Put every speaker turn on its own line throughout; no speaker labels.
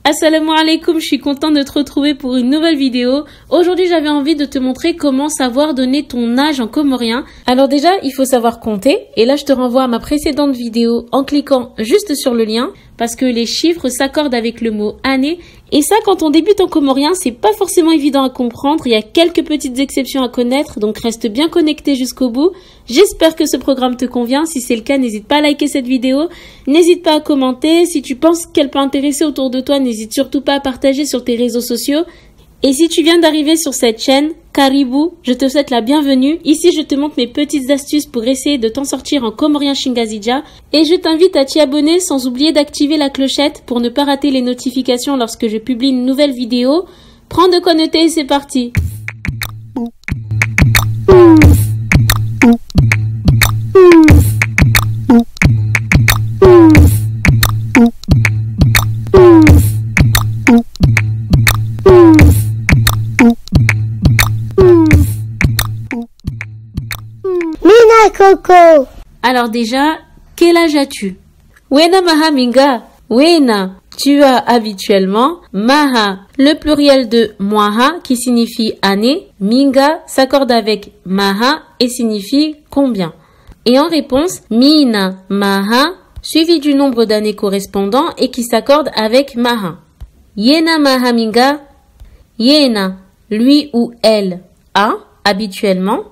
Assalamu alaikum, je suis contente de te retrouver pour une nouvelle vidéo. Aujourd'hui, j'avais envie de te montrer comment savoir donner ton âge en comorien. Alors déjà, il faut savoir compter. Et là, je te renvoie à ma précédente vidéo en cliquant juste sur le lien. Parce que les chiffres s'accordent avec le mot année. Et ça, quand on débute en comorien, c'est pas forcément évident à comprendre. Il y a quelques petites exceptions à connaître. Donc reste bien connecté jusqu'au bout. J'espère que ce programme te convient. Si c'est le cas, n'hésite pas à liker cette vidéo. N'hésite pas à commenter. Si tu penses qu'elle peut intéresser autour de toi, n'hésite surtout pas à partager sur tes réseaux sociaux. Et si tu viens d'arriver sur cette chaîne, Karibou, je te souhaite la bienvenue. Ici, je te montre mes petites astuces pour essayer de t'en sortir en comorien Shingazija. Et je t'invite à t'y abonner sans oublier d'activer la clochette pour ne pas rater les notifications lorsque je publie une nouvelle vidéo. Prends de quoi noter et c'est parti.
Coco.
Alors déjà, quel âge as-tu? Wena maha minga. Wena, tu as habituellement. Maha, le pluriel de moaha qui signifie année. Minga s'accorde avec maha et signifie combien. Et en réponse, mina maha suivi du nombre d'années correspondant et qui s'accorde avec maha. Yena maha minga. Yena, lui ou elle a habituellement.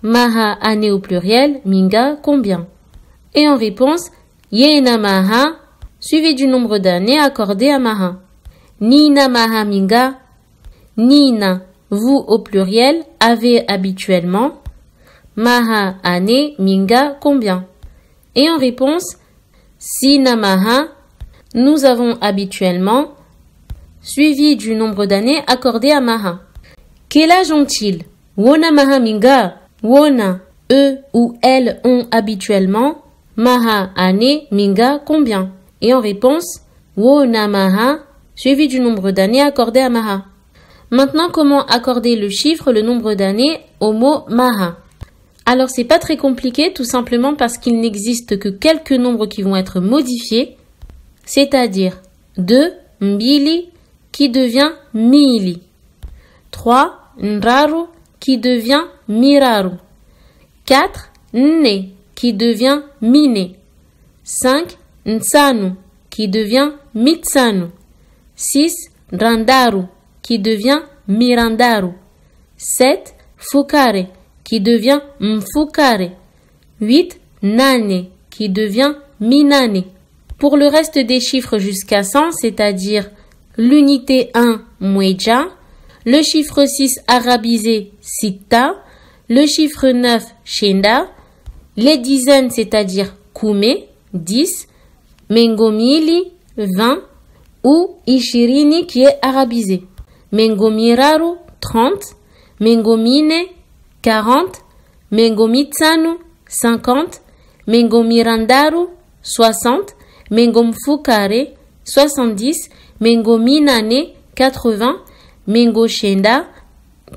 Maha, année au pluriel, minga, combien? Et en réponse, yena maha, suivi du nombre d'années accordé à maha. Nina maha minga. Nina, vous au pluriel, avez habituellement. Maha, année, minga, combien? Et en réponse, sina maha, nous avons habituellement, suivi du nombre d'années accordé à maha. Quel âge ont-ils? Wona maha minga. Wona, eux ou elles ont habituellement. Maha, année, minga, combien? Et en réponse, wona maha, suivi du nombre d'années accordé à maha. Maintenant, comment accorder le chiffre, le nombre d'années, au mot maha? Alors, c'est pas très compliqué, tout simplement parce qu'il n'existe que quelques nombres qui vont être modifiés, c'est-à-dire 2, mbili, qui devient mili. 3, nraru, qui devient miraru. 4, nne, qui devient mine. 5, nsanu, qui devient mitsanu. 6, randaru, qui devient mirandaru. 7, fukare, qui devient mfukare. 8, nane, qui devient minane. Pour le reste des chiffres jusqu'à 100, c'est-à-dire l'unité 1, mweja, le chiffre 6 arabisé, sita, le chiffre 9, shenda, les dizaines, c'est-à-dire kume, 10, mengomili, 20, ou ishirini qui est arabisé. Mengomiraru, 30, mengomine, 40, mengomitsanu, 50, mengomirandaru, 60, mengomfukare, 70, mengominane, 80, Mengo Shenda,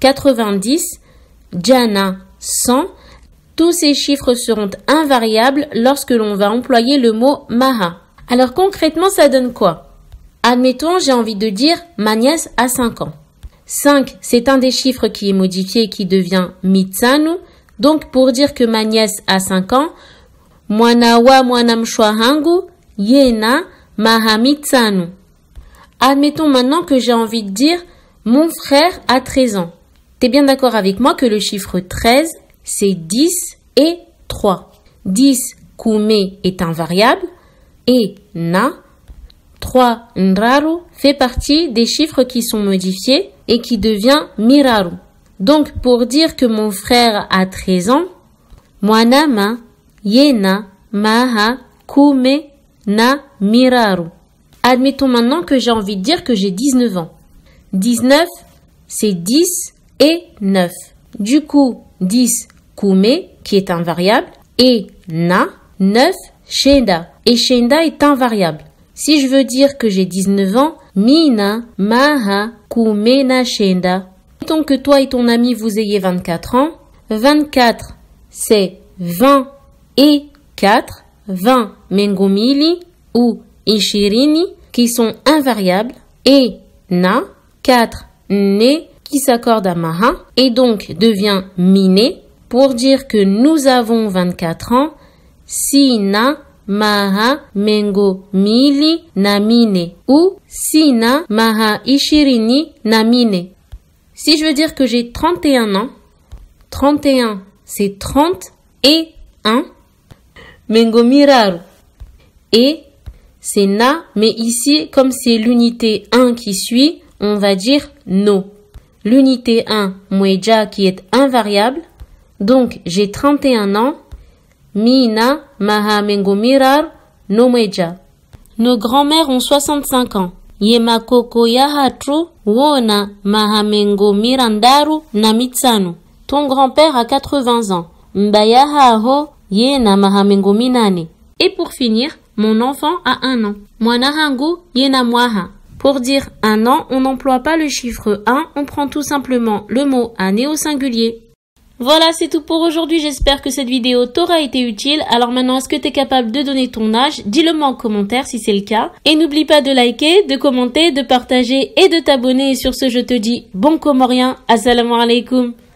90, Jana, 100. Tous ces chiffres seront invariables lorsque l'on va employer le mot maha. Alors concrètement, ça donne quoi? Admettons, j'ai envie de dire ma nièce a 5 ans. 5, c'est un des chiffres qui est modifié et qui devient mitsanu. Donc pour dire que ma nièce a 5 ans, mwana wa mwanamshwa hangu yena maha mitsanu. Admettons maintenant que j'ai envie de dire mon frère a 13 ans. T'es bien d'accord avec moi que le chiffre 13, c'est 10 et 3. 10, kume, est un variable. Et na, 3, nraru, fait partie des chiffres qui sont modifiés et qui devient miraru. Donc, pour dire que mon frère a 13 ans, mwanama, yena, maha, kume, na, miraru. Admettons maintenant que j'ai envie de dire que j'ai 19 ans. 19, c'est 10 et 9. Du coup, 10, kume, qui est un variable, et na, 9, shenda. Et shenda est un variable. Si je veux dire que j'ai 19 ans, mina, maha, kume, na, shenda. Mettons que toi et ton ami vous ayez 24 ans. 24, c'est 20 et 4. 20, mengomili, ou ishirini, qui sont invariables et na, 4 né qui s'accorde à maha et donc devient mine pour dire que nous avons 24 ans. Sina maha mengo mili na mine ou sina maha ishirini na mine. Si je veux dire que j'ai 31 ans, 31 c'est 30 et 1. Mengo miraru. Et c'est na, mais ici, comme c'est l'unité 1 qui suit, on va dire no. L'unité 1, mweja, qui est invariable. Donc, j'ai 31 ans. Mina maha mengo mirar no mweja. Nos grands-mères ont 65 ans. Yema koko ya hatru wona maha mengo mirandaru na mitsanu. Ton grand-père a 80 ans. Mbaya haho yena maha mengo minane. Et pour finir, mon enfant a 1 an. Mwana hangu yena mwaha. Pour dire 1 an, on n'emploie pas le chiffre 1, on prend tout simplement le mot année au singulier. Voilà, c'est tout pour aujourd'hui. J'espère que cette vidéo t'aura été utile. Alors maintenant, est-ce que tu es capable de donner ton âge? Dis-le moi en commentaire si c'est le cas. Et n'oublie pas de liker, de commenter, de partager et de t'abonner. Et sur ce, je te dis bon comorien. Assalamu alaikum.